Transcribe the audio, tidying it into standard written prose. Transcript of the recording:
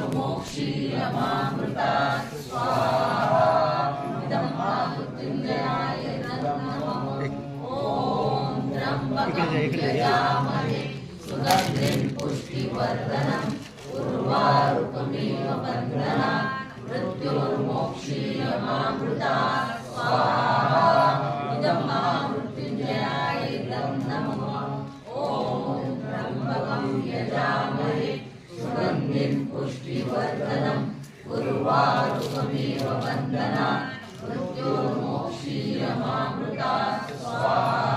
मृत्योर्मोक्षीयमामृता स्वाहा इदं मृत्युंजयाय नमः। ओम त्र्यंबकं यजामहे सुगन्धिं पुष्टिवर्धनम् उर्वारुकमिव बन्धनात् मृत्योर्मोक्षीयमामृता स्वाहा इदं मृत्युंजयाय नमः। ओम त्र्यंबकं यजामहे सुगन्धिं पुष्टिवर्धनम् उर्वारुकमिव बन्धनात् मृत्योर्मोक्षीयमामृता स्वाहा